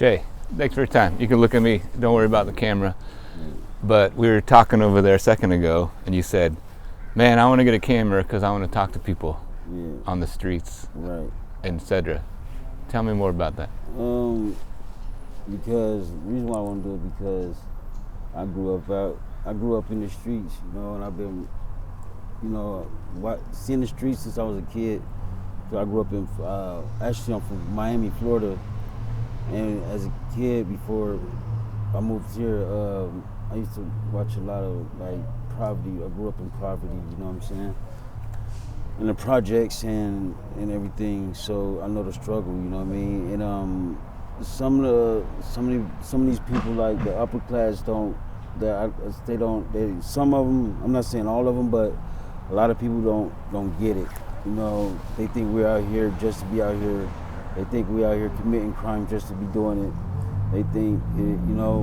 Shay, thanks for your time. You can look at me. Don't worry about the camera. But we were talking over there a second ago, and you said, man, I want to get a camera because I want to talk to people on the streets, right, etc. Tell me more about that. Because the reason why I want to do it because I grew up in the streets, and I've been, seeing the streets since I was a kid. So I grew up in, actually I'm from Miami, Florida, and as a kid before I moved here, I used to watch a lot of poverty. I grew up in poverty, you know what I'm saying? In the projects and everything, so I know the struggle, you know what I mean? And some of these people, like the upper class, some of them, I'm not saying all of them, but a lot of people don't get it. They think we're out here just to be out here. They think we're out here committing crime just to be doing it. They think,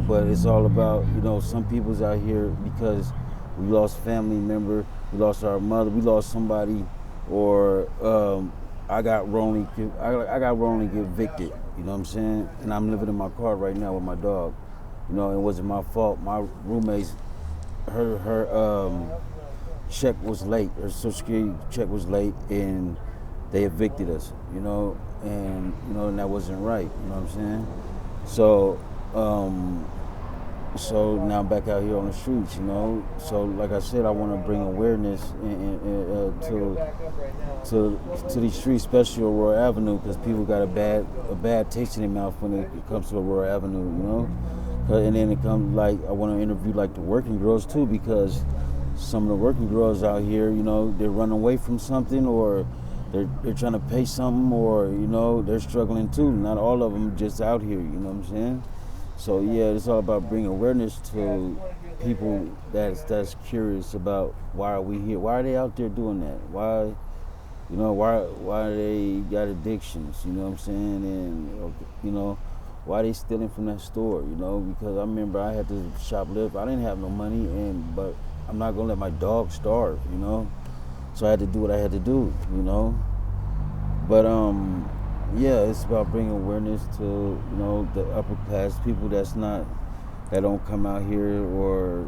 but it's all about, some people's out here because we lost family member, we lost our mother, we lost somebody, or I got wrongly evicted, you know what I'm saying? And I'm living in my car right now with my dog. It wasn't my fault. My roommate's, her check was late, her Social Security check was late, and they evicted us, and that wasn't right, you know what I'm saying? So now I'm back out here on the streets, So like I said, I want to bring awareness to these streets, especially Aurora Avenue, because people got a bad taste in their mouth when it comes to Aurora Avenue, And then it comes I want to interview the working girls too, because some of the working girls out here, they're running away from something, or they're trying to pay something, or they're struggling too. Not all of them just out here, you know what I'm saying? So yeah, it's all about bringing awareness to people that's curious about why are we here? Why are they out there doing that? Why they got addictions? You know what I'm saying? And why they stealing from that store? Because I remember I had to shoplift. I didn't have no money, but I'm not gonna let my dog starve. So I had to do what I had to do. But yeah, it's about bringing awareness to the upper class people that don't come out here, or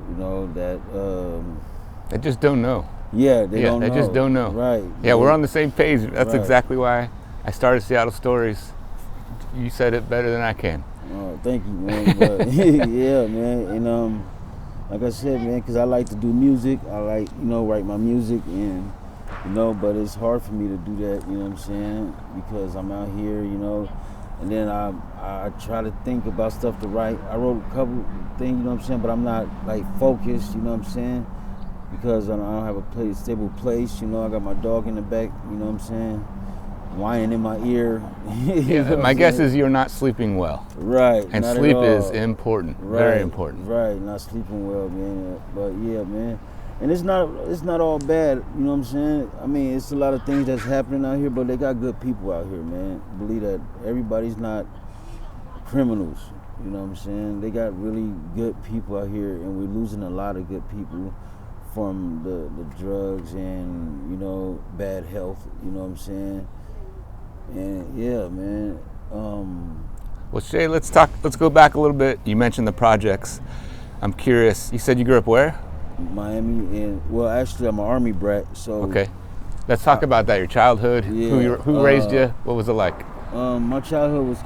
They just don't know. Yeah, they don't know. They just don't know. Right. Yeah, we're on the same page. That's right. Exactly why I started Seattle Stories. You said it better than I can. Oh, thank you, man. But, yeah, man. And like I said, man, because I like to do music. I like, write my music, and but it's hard for me to do that, you know what I'm saying? Because I'm out here, and then I try to think about stuff to write. I wrote a couple things, you know what I'm saying, but I'm not focused, you know what I'm saying? Because I don't have a stable place, I got my dog in the back, you know what I'm saying? Whining in my ear. Yeah, my guess is you're not sleeping well. Right. And sleep is important, very important. Right, not sleeping well, man. But yeah, man. And it's not all bad, you know what I'm saying? I mean, it's a lot of things that's happening out here, but they got good people out here, man. Believe that. Everybody's not criminals, you know what I'm saying? They got really good people out here, and we're losing a lot of good people from the drugs and, bad health, you know what I'm saying? And yeah, man. Well, Shay, let's go back a little bit. You mentioned the projects. I'm curious. You said you grew up where? Miami, and actually I'm an Army brat, so. Okay. Let's talk about that. Your childhood. Yeah, who raised you? What was it like? My childhood was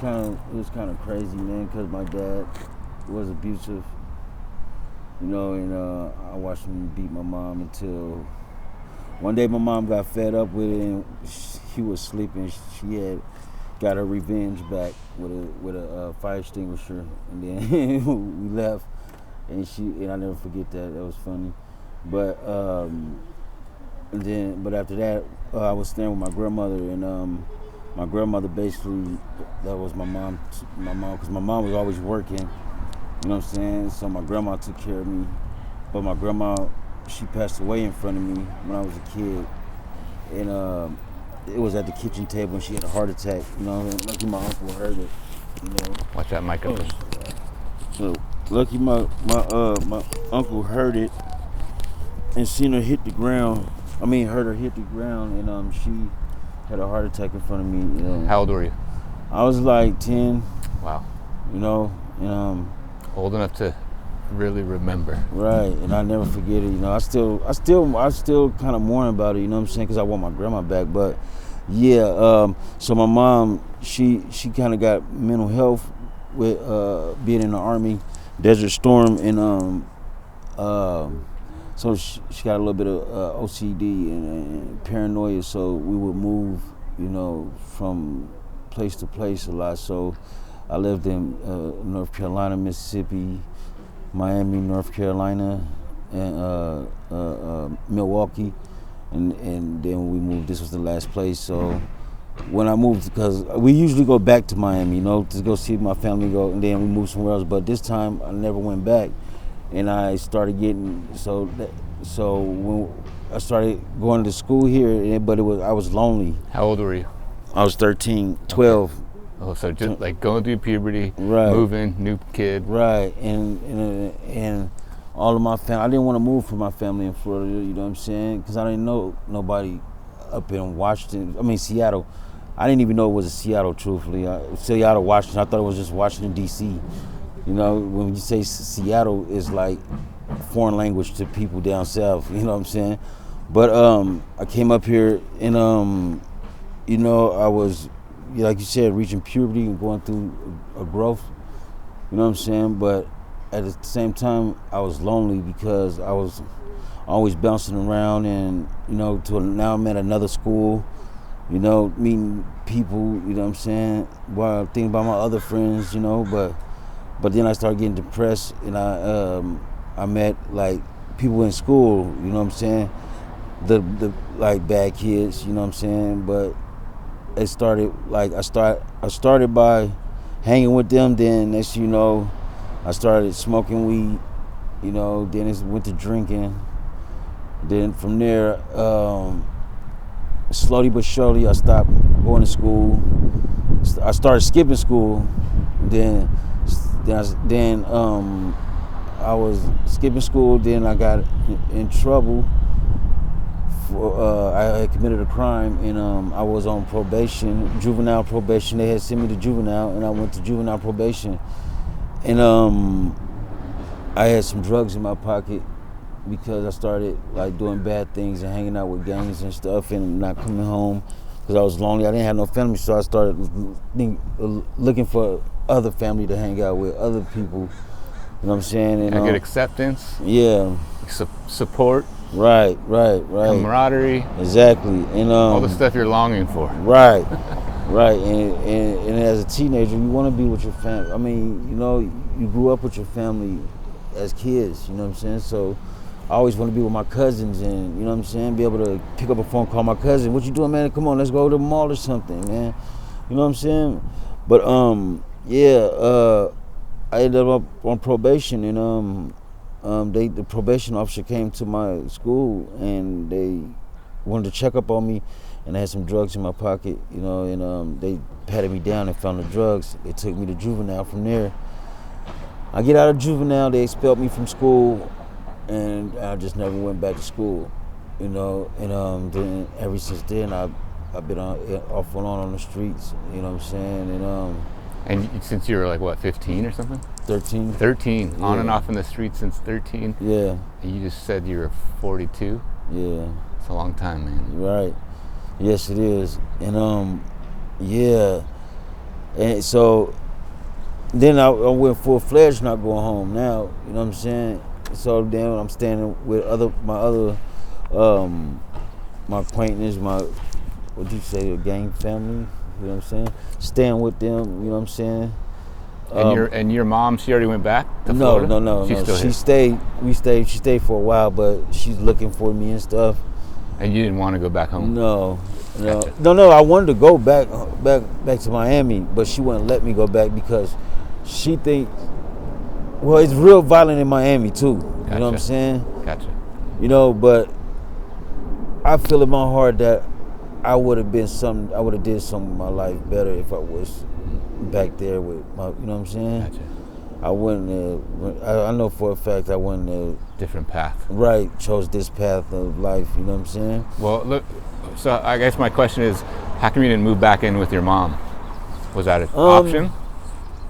kind of crazy, man, because my dad was abusive, and I watched him beat my mom until one day my mom got fed up with it, and she was sleeping. She had got her revenge back with a fire extinguisher, and then we left. And I never forget that. That was funny. But after that, I was staying with my grandmother, and my grandmother basically, that was my mom, because my mom was always working. You know what I'm saying? So my grandma took care of me, but my grandma, she passed away in front of me when I was a kid, and it was at the kitchen table, and she had a heart attack. Lucky my uncle heard it. Watch that mic up. So lucky my uncle heard it and seen her hit the ground. Heard her hit the ground, and she had a heart attack in front of me. How old were you? I was like 10. Wow. you know, and Old enough to really remember. right, and I never forget it. You know, I still kind of mourn about it. You know what I'm saying? Because I want my grandma back. But yeah, so my mom, she kind of got mental health with being in the Army, Desert Storm, and so she got a little bit of OCD and paranoia. So we would move, you know, from place to place a lot. So I lived in North Carolina, Mississippi, Miami, North Carolina, and Milwaukee, and then we moved. This was the last place. So when I moved, because we usually go back to Miami, you know, to go see my family go, and then we moved somewhere else. But this time I never went back, and I started getting so when I started going to school here, but I was lonely. How old were you? I was 13, 12. Okay. Oh, so just like going through puberty, right. Moving, new kid. Right, and all of my family, I didn't want to move from my family in Florida, you know what I'm saying? Because I didn't know nobody up in Seattle. I didn't even know it was Seattle, truthfully. Seattle, Washington, I thought it was just Washington, D.C. You know, when you say Seattle, it's like foreign language to people down south, you know what I'm saying? But I came up here and, you know, I was, like you said, reaching puberty and going through a growth, you know what I'm saying? But at the same time, I was lonely because I was always bouncing around and, you know, now I'm at another school, you know, meeting people, you know what I'm saying? While thinking about my other friends, you know, but then I started getting depressed and I met like people in school, you know what I'm saying? The like bad kids, you know what I'm saying? But it started like I started by hanging with them. Then next, you know, I started smoking weed. You know, then it went to drinking. Then from there, slowly but surely, I stopped going to school. I started skipping school. Then I was skipping school. Then I got in trouble. I had committed a crime and I was on probation, juvenile probation. They had sent me to juvenile and I went to juvenile probation. And I had some drugs in my pocket because I started like doing bad things and hanging out with gangs and stuff and not coming home because I was lonely. I didn't have no family, so I started looking for other family to hang out with, other people. You know what I'm saying? And I get acceptance. Yeah. Support. Right. Camaraderie. Exactly. And all the stuff you're longing for. Right. And as a teenager, you want to be with your family. I mean, you know, you grew up with your family as kids, you know what I'm saying? So I always want to be with my cousins and, you know what I'm saying, be able to pick up a phone, call my cousin, what you doing, man? Come on, let's go to the mall or something, man. You know what I'm saying? But I ended up on probation and the probation officer came to my school and they wanted to check up on me, and I had some drugs in my pocket, you know, and they patted me down and found the drugs. They took me to juvenile. From there, I get out of juvenile, they expelled me from school, and I just never went back to school, you know, and then ever since then I've been off and on the streets, you know what I'm saying, and since you were like, what, 15 or something? 13. 13, yeah. On and off in the streets since 13? Yeah. And you just said you were 42? Yeah. It's a long time, man. Right. Yes, it is. And, yeah. And so then I went full-fledged not going home now, you know what I'm saying? So then I'm standing with my acquaintance, what do you say, a gang family, you know what I'm saying? Staying with them, you know what I'm saying? And your mom, she already went back to Florida? No. She's still here? She stayed for a while, but she's looking for me and stuff. And you didn't want to go back home? No. Gotcha. No, I wanted to go back to Miami, but she wouldn't let me go back because she thinks, well, it's real violent in Miami too. Gotcha. You know what I'm saying? Gotcha. You know, but I feel in my heart that I would have did something in my life better if I was back there with my, you know what I'm saying? Gotcha. I wouldn't I know for a fact I wouldn't have. Different path. Right, chose this path of life, you know what I'm saying? Well, look, so I guess my question is, how come you didn't move back in with your mom? Was that an option?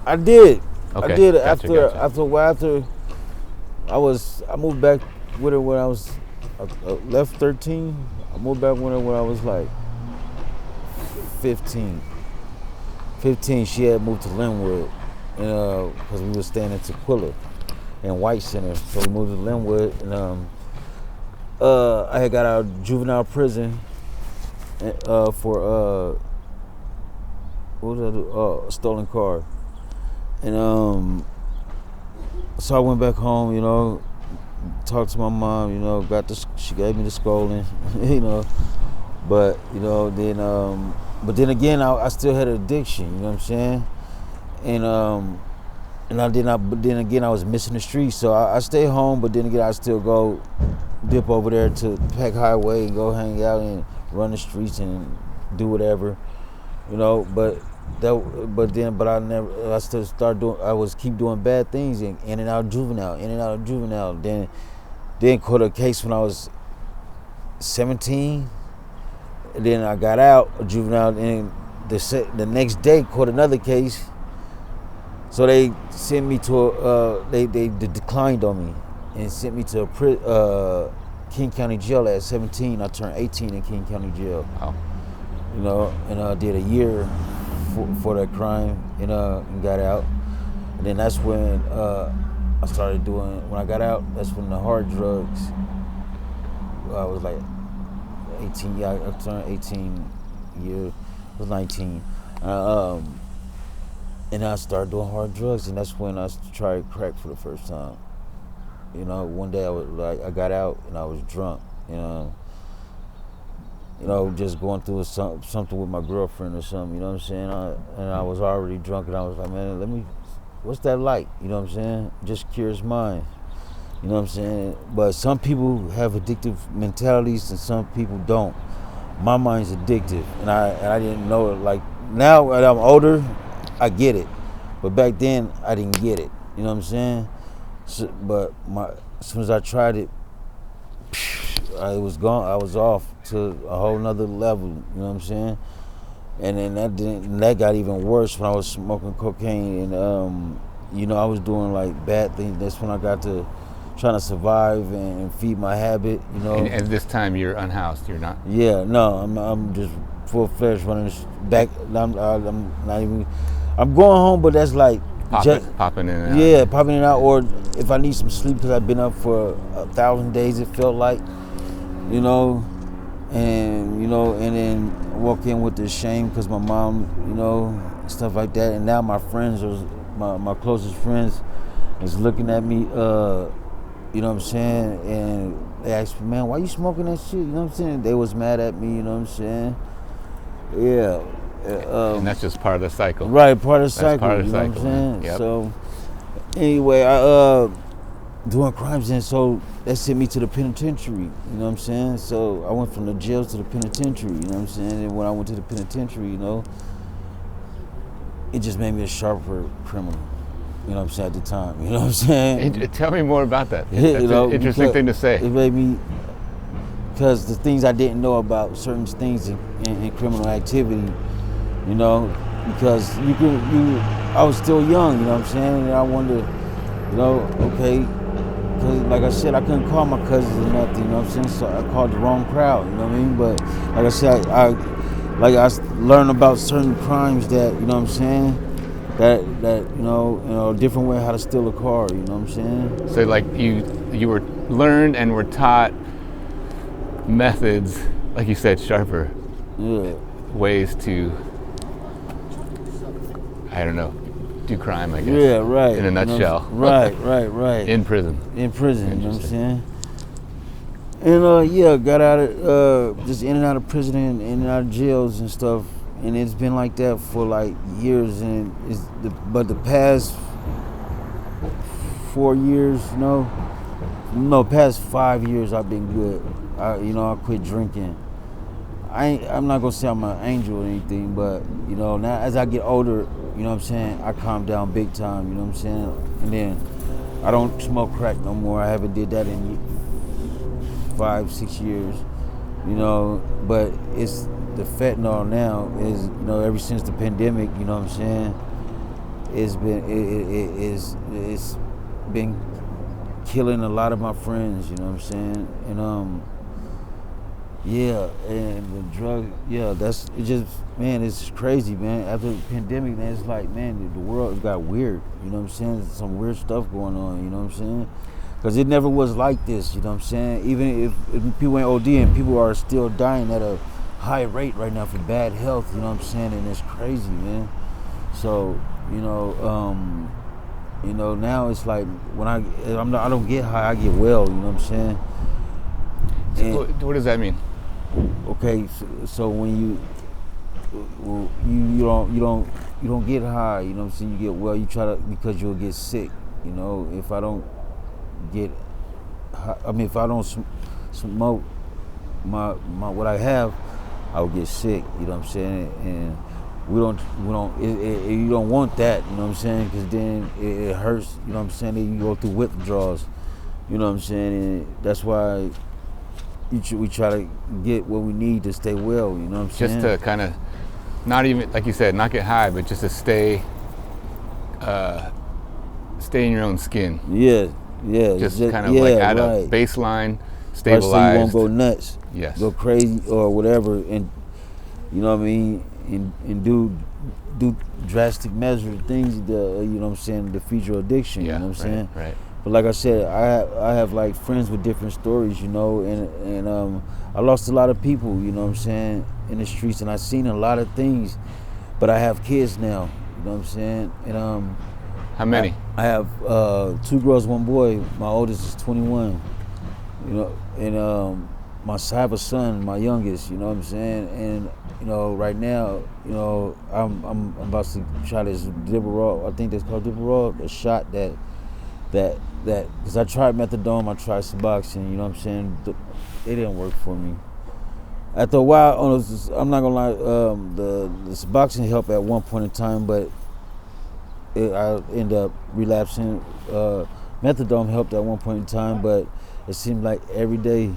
I did. Okay. I did it Gotcha. after I moved back with her when I was left 13. I moved back with her when I was like 15. 15, she had moved to Linwood, because we were staying in Tequila and White Center. So we moved to Linwood, and I had got out of juvenile prison for what was that? Stolen car, and so I went back home, talked to my mom, she gave me the scolding, but then again, I still had an addiction, you know what I'm saying, but then again, I was missing the streets, so I stayed home, but then again, I still go dip over there to Peck Highway and go hang out and run the streets and do whatever, but I still started doing. I was keep doing bad things and in and out of juvenile. Then caught a case when I was 17. And then I got out of juvenile, and the next day caught another case. So they sent me to they declined on me and sent me to King County Jail at 17. I turned 18 in King County Jail. Wow. And I did a year for that crime, and got out. And then that's when I started doing. When I got out, that's when the hard drugs. I was like 18. Yeah, I turned 18 year. I was 19. And I started doing hard drugs, and that's when I tried crack for the first time. One day I got out and I was drunk. Just going through something with my girlfriend or something, you know what I'm saying? And I was already drunk, and I was like, man, what's that like? You know what I'm saying? Just curious mind, you know what I'm saying? But some people have addictive mentalities and some people don't. My mind's addictive, and I didn't know it. Like, now that I'm older, I get it. But back then, I didn't get it, you know what I'm saying? So, but as soon as I tried it, it was gone. I was off to a whole nother level, you know what I'm saying? And then that got even worse when I was smoking cocaine, and I was doing like bad things. That's when I got to trying to survive and feed my habit, And at this time, you're unhoused. You're not. Yeah, no, I'm just full-fledged running back. I'm not even. I'm going home, but that's like Popping in and out. Yeah, popping in and out, or if I need some sleep because I've been up for 1,000 days, it felt like, and then walk in with the shame because my mom, stuff like that, and now my friends my closest friends is looking at me, you know what I'm saying, and they asked me, man, why you smoking that shit? You know what I'm saying? They was mad at me, you know what I'm saying? Yeah. And that's just part of the cycle. Right, part of the cycle. Part of the you know cycle, what I'm saying? Yep. So anyway, I doing crimes, and so that sent me to the penitentiary. You know what I'm saying? So I went from the jails to the penitentiary. You know what I'm saying? And when I went to the penitentiary, it just made me a sharper criminal. You know what I'm saying, at the time. You know what I'm saying? Tell me more about that. That's an interesting thing to say. It made me, because the things I didn't know about certain things in criminal activity, because I was still young, you know what I'm saying? And I wanted to, okay, because like I said, I couldn't call my cousins or nothing, you know what I'm saying? So I called the wrong crowd, you know what I mean? But like I said, I learned about certain crimes that, you know what I'm saying? That a different way how to steal a car, you know what I'm saying? So like you were learned and were taught methods, like you said, sharper ways to, I don't know, do crime, I guess. Yeah, right. In a nutshell. Right. In prison. In prison, you know what I'm saying? And got out of just in and out of prison and in and out of jails and stuff. And it's been like that for like years, and but the past 4 years, past 5 years I've been good. I quit drinking. I'm not gonna say I'm an angel or anything, but now as I get older, you know what I'm saying, I calm down big time, you know what I'm saying? And then I don't smoke crack no more. I haven't did that in 5-6 years, but it's the fentanyl now is, ever since the pandemic, you know what I'm saying, it's been killing a lot of my friends. You know what I'm saying? And yeah, and the drug, yeah, that's it. Just man, it's crazy, man. After the pandemic, man, it's like, man, the world got weird. You know what I'm saying? There's some weird stuff going on. You know what I'm saying? Because it never was like this. You know what I'm saying? Even if people ain't OD and people are still dying at a high rate right now for bad health. You know what I'm saying? And it's crazy, man. So now it's like when I don't get high, I get well. You know what I'm saying? So what does that mean? Okay, so when you don't get high, you know what I'm saying, you get well, you try to, because you'll get sick. You know, if I don't get high, if I don't smoke my what I have, I'll get sick. You know what I'm saying? And you don't want that. You know what I'm saying? Because then it hurts. You know what I'm saying? Then you go through withdrawals. You know what I'm saying? And that's why we try to get what we need to stay well. You know what I'm saying? Just to kind of, not even, like you said, not get high, but just to stay in your own skin. Yeah. Just kind of like at a baseline, stabilized. So you won't go nuts. Yes. Go crazy or whatever, and you know what I mean, and do drastic measures, things that you know what I'm saying, defeat your addiction. Yeah, you know what I'm saying? Right. But like I said, I have like friends with different stories, you know, and I lost a lot of people, you know what I'm saying, in the streets, and I've seen a lot of things. But I have kids now, you know what I'm saying, and how many? I have 2 girls, 1 boy. My oldest is 21, you know, and I have a son, my youngest, you know what I'm saying, and you know, right now, you know, I'm about to try this Diberol. I think that's called Diberol, the shot that because I tried methadone, I tried Suboxone, you know what I'm saying, it didn't work for me. After a while, I'm not gonna lie, the Suboxone helped at one point in time, but I ended up relapsing. Methadone helped at one point in time, but it seemed like every day,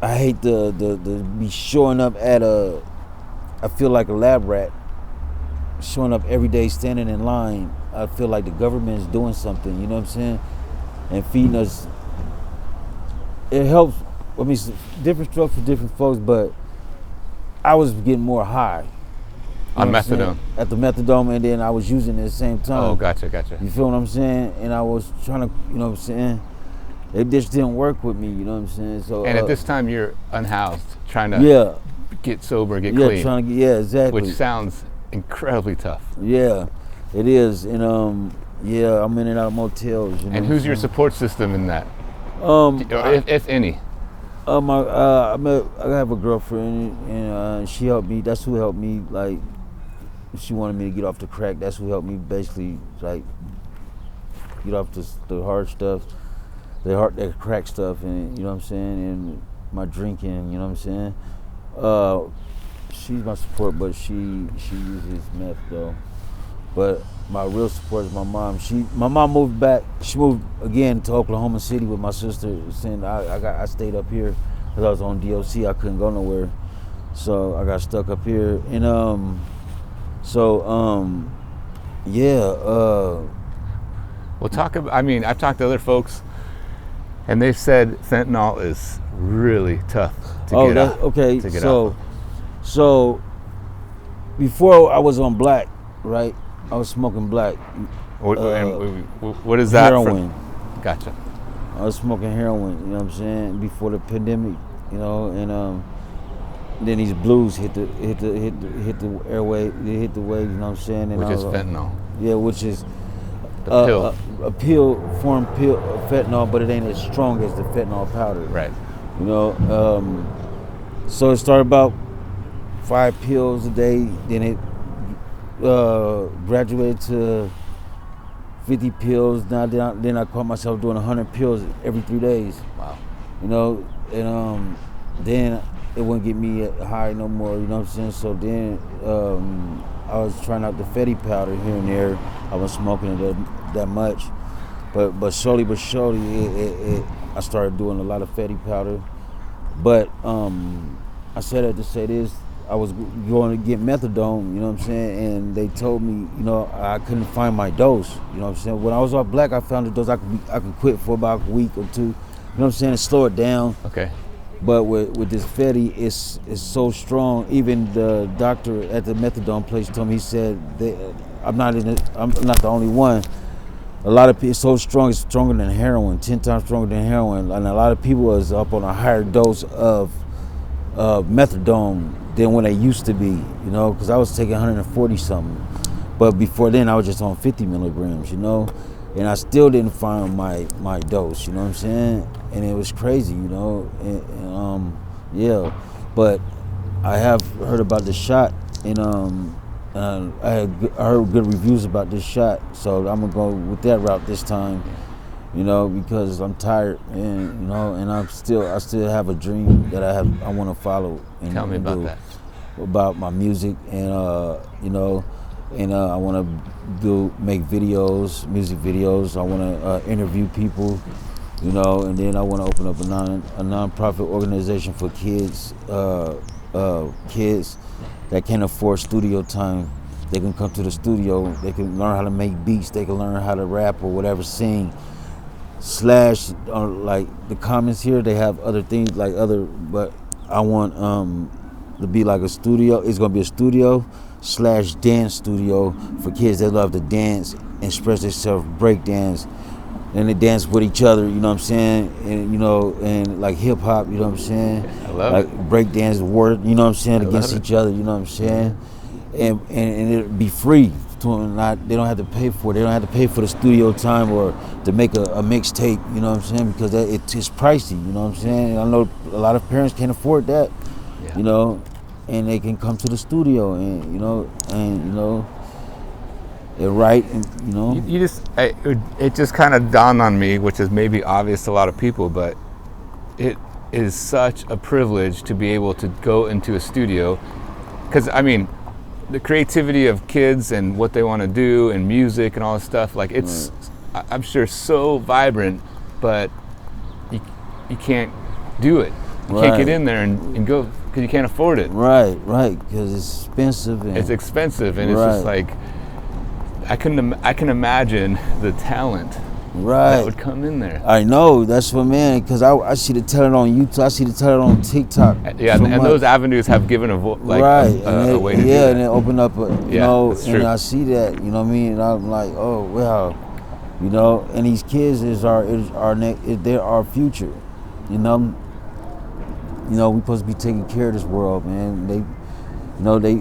I hate to be showing up at I feel like a lab rat, showing up every day, standing in line. I feel like the government is doing something, you know what I'm saying, and feeding us. It helps. I mean, it's different stuff for different folks, but I was getting more high. On methadone? At the methadone, and then I was using it at the same time. Oh, gotcha. You feel what I'm saying? And I was trying to, you know what I'm saying? It just didn't work with me, you know what I'm saying? So. And at this time, you're unhoused, trying to get sober, get clean. Exactly. Which sounds incredibly tough. Yeah, it is. And I'm in and out of motels. You know, and who's your support system in that? If any. I have a girlfriend, and she helped me. That's who helped me. Like, she wanted me to get off the crack. That's who helped me basically, like, get off the hard stuff, the crack stuff, and you know what I'm saying, and my drinking. You know what I'm saying. She's my support, but she uses meth though. But my real support is my mom. My mom moved back. She moved again to Oklahoma City with my sister. Saying I stayed up here because I was on DOC. I couldn't go nowhere, so I got stuck up here. And Well, talk about. I mean, I've talked to other folks, and they've said fentanyl is really tough to get out. Okay, so before I was on black, right? I was smoking black. What is that? Heroin. Gotcha. I was smoking heroin, you know what I'm saying, before the pandemic, you know, and then these blues hit the airway, they hit the wave, you know what I'm saying? And which is fentanyl. Yeah, which is the pill. a form of fentanyl, but it ain't as strong as the fentanyl powder. Right. You know, so it started about 5 pills a day, then it graduated to 50 pills. Now then I caught myself doing 100 pills every 3 days. Wow. You know, and then it wouldn't get me high no more, you know what I'm saying? So then I was trying out the Fetty powder here and there. I wasn't smoking it that much. But slowly I started doing a lot of Fetty powder. But I said that to say this, I was going to get methadone, you know what I'm saying, and they told me, you know, I couldn't find my dose, you know what I'm saying. When I was off black, I found a dose I could quit for about a week or two, you know what I'm saying, and slow it down. Okay. But with this Fetty, it's so strong. Even the doctor at the methadone place told me, he said, I'm not the only one. A lot of people, it's so strong, it's stronger than heroin, 10 times stronger than heroin. And a lot of people was up on a higher dose of methadone than when they used to be, you know, because I was taking 140 something. But before then, I was just on 50 milligrams, you know, and I still didn't find my dose, you know what I'm saying? And it was crazy, you know, and yeah. But I have heard about the shot, and I heard good reviews about this shot, so I'm gonna go with that route this time, you know, because I'm tired, and you know, and I still have a dream that I want to follow. And Tell me about that. About my music, and you know, and I want to make videos, music videos. I want to interview people, you know, and then I want to open up a non-profit organization for kids that can't afford studio time. They can come to the studio, they can learn how to make beats, they can learn how to rap or whatever, sing. Slash, like the comments here, they have other things like but I want to be like a studio. It's gonna be a studio / dance studio for kids that love to dance, express themselves, break dance, and they dance with each other, you know what I'm saying? And you know, and like hip hop, you know what I'm saying? I love like it. Break dance word, you know what I'm saying, I against love it. each other, you know what I'm saying? And it'd be free to them, they don't have to pay for it. They don't have to pay for the studio time or to make a mixtape, you know what I'm saying? Because it's pricey, you know what I'm saying? I know a lot of parents can't afford that, Yeah. you know, and they can come to the studio and you know, they're right, and you know. It just kind of dawned on me, which is maybe obvious to a lot of people, but it is such a privilege to be able to go into a studio, because I mean, the creativity of kids and what they want to do and music and all this stuff, like it's, I'm sure, so vibrant, but you can't do it. You can't get in there and go because you can't afford it. Right, because it's expensive. It's expensive, and it's just like, I can imagine the talent that would come in there. I know, that's what, man, because I see the talent on YouTube, I see the talent on TikTok. Yeah, so and those avenues have given a way to do that. And they open up, you know, that's and true. I see that, you know what I mean, and I'm like, oh, wow, you know, and these kids they're our future, you know. You know, we supposed to be taking care of this world, man. They gonna be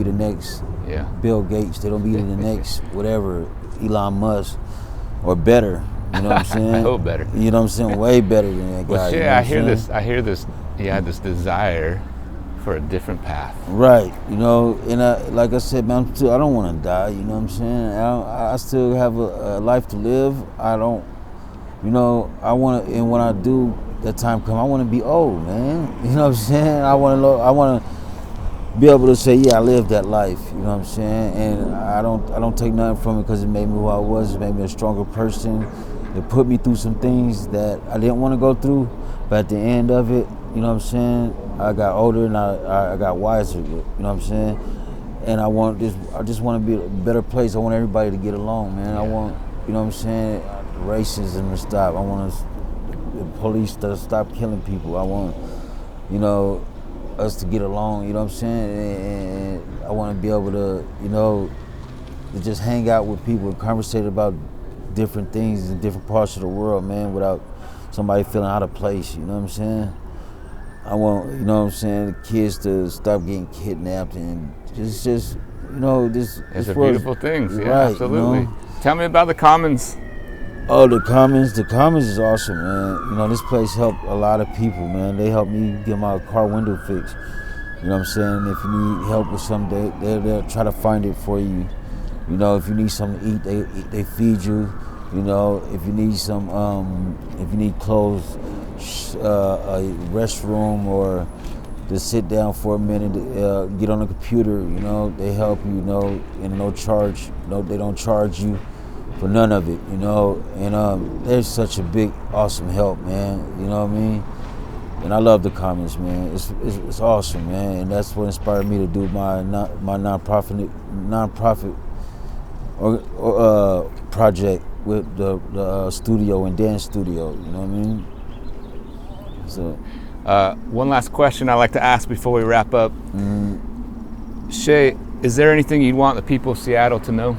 the next Bill Gates. They don't be the next whatever, Elon Musk, or better. You know what I'm saying? I hope better. You know what I'm saying? Way better than that guy. Well, shit, you know I hear this. He had this desire for a different path. Right. You know, and like I said, man, I don't want to die. You know what I'm saying? I still have a life to live. I don't. You know, I want to, and when I do, that time come, I want to be old, man. You know what I'm saying? I want to be able to say, yeah, I lived that life. You know what I'm saying? And I don't take nothing from it because it made me who I was. It made me a stronger person. It put me through some things that I didn't want to go through, but at the end of it, you know what I'm saying? I got older and I got wiser. You know what I'm saying? And I just want to be a better place. I want everybody to get along, man. Yeah. I want, you know what I'm saying, racism to stop. I want the police to stop killing people. I want, you know, us to get along, you know what I'm saying? And I want to be able to, you know, to just hang out with people and conversate about different things in different parts of the world, man, without somebody feeling out of place, you know what I'm saying? I want, you know what I'm saying, the kids to stop getting kidnapped, and just you know, this It's beautiful things, yeah, right, absolutely. You know? Tell me about the Commons. Oh, the Commons is awesome, man. You know, this place helped a lot of people, man. They helped me get my car window fixed. You know what I'm saying? If you need help with something, they'll try to find it for you. You know, if you need something to eat, they feed you. You know, if you need if you need clothes, a restroom, or to sit down for a minute, get on the computer, you know, they help you, you know, and no charge. No, they don't charge you for none of it, you know. And there's such a big, awesome help, man. You know what I mean? And I love the comments, man. It's awesome, man. And that's what inspired me to do my nonprofit project with the studio and dance studio. You know what I mean? So, one last question I like to ask before we wrap up. Shay, is there anything you'd want the people of Seattle to know?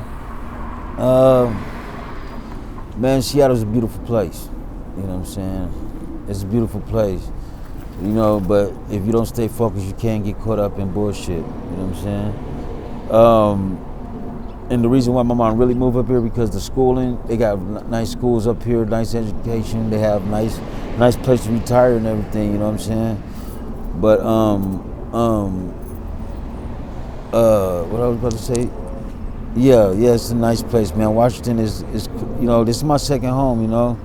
Man, Seattle's a beautiful place. You know what I'm saying? It's a beautiful place. You know, but if you don't stay focused, you can't get caught up in bullshit. You know what I'm saying? And the reason why my mom really moved up here because the schooling, they got nice schools up here, nice education. They have nice place to retire and everything. You know what I'm saying? But what I was about to say? Yeah, it's a nice place, man. Washington is you know, this is my second home. You know.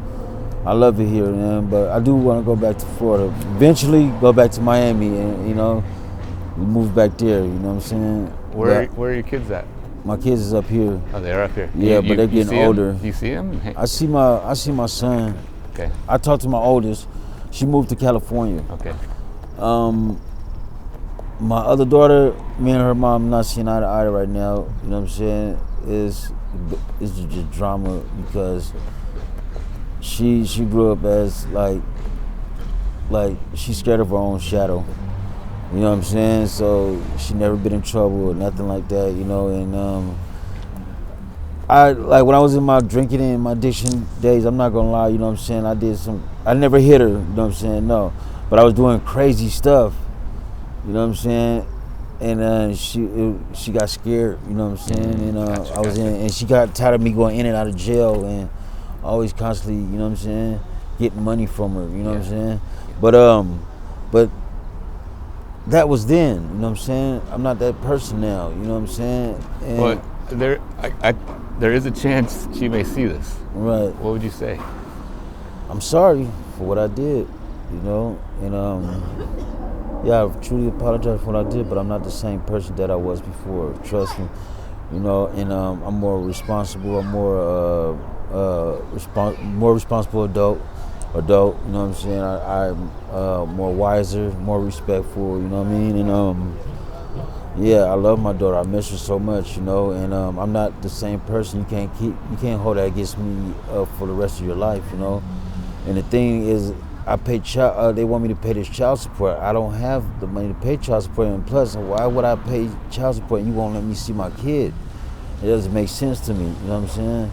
I love it here, man, but I do want to go back to Florida. Eventually, go back to Miami, and you know, we move back there. You know what I'm saying? Where are your kids at? My kids is up here. Oh, they're up here. Yeah, but they're getting older. You see them? I see my son. Okay. I talked to my oldest. She moved to California. Okay. My other daughter, me and her mom not seeing eye to eye right now. You know what I'm saying? It's just drama because. She grew up as like she's scared of her own shadow. You know what I'm saying? So she never been in trouble or nothing like that, you know, and I like when I was in my drinking and my addiction days, I'm not gonna lie, you know what I'm saying? I never hit her, you know what I'm saying? No. But I was doing crazy stuff. You know what I'm saying? And she got scared, you know what I'm saying? And I was in and she got tired of me going in and out of jail and always constantly, you know what I'm saying, getting money from her, you know what I'm saying? But that was then, you know what I'm saying? I'm not that person now, you know what I'm saying? And but there is a chance she may see this. Right. What would you say? I'm sorry for what I did, you know, and yeah, I truly apologize for what I did, but I'm not the same person that I was before, trust me, you know, and I'm more responsible, I'm more responsible adult, you know what I'm saying? I'm more wiser, more respectful, you know what I mean? And yeah, I love my daughter. I miss her so much, you know. And I'm not the same person. You can't hold that against me for the rest of your life, you know. And the thing is, I pay they want me to pay this child support. I don't have the money to pay child support, and plus, why would I pay child support and you won't let me see my kid? It doesn't make sense to me, you know what I'm saying?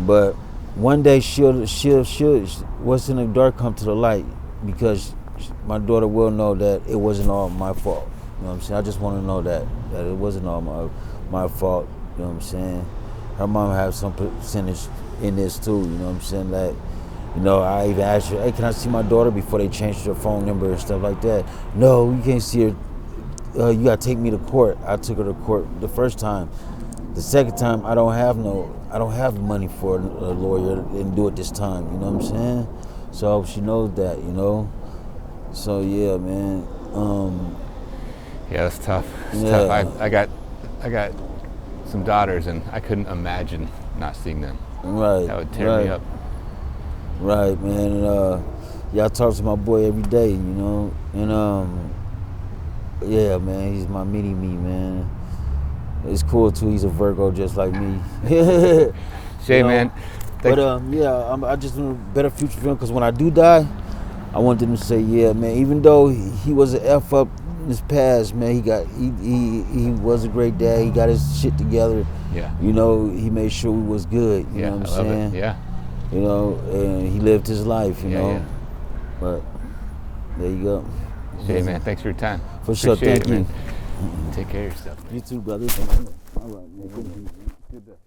But one day she'll what's in the dark come to the light because my daughter will know that it wasn't all my fault. You know what I'm saying? I just want to know that it wasn't all my fault. You know what I'm saying? Her mom has some percentage in this too. You know what I'm saying? That, you know, I even asked her, hey, can I see my daughter before they changed her phone number and stuff like that? No, you can't see her. You gotta take me to court. I took her to court the first time. The second time, I don't have money for a lawyer and do it this time, you know what I'm saying? So she knows that, you know? So yeah, man. Yeah, that's tough. It's yeah. tough. I got some daughters and I couldn't imagine not seeing them. Right. That would tear me up. Right, man. And yeah, I talk to my boy every day, you know? And yeah, man, he's my mini-me, man. It's cool too. He's a Virgo just like me. Shay, you know? Man. Yeah, I just want a better future for him because when I do die, I want them to say, yeah, man. Even though he was an F up in his past, man, he was a great dad. He got his shit together. Yeah. You know, he made sure we was good. You know what I'm saying? It. Yeah. You know, and he lived his life. You know. Yeah. But there you go. Shay, man, thanks for your time. For sure. Thank you. Take care of yourself. You too, brother. All right, man. Good.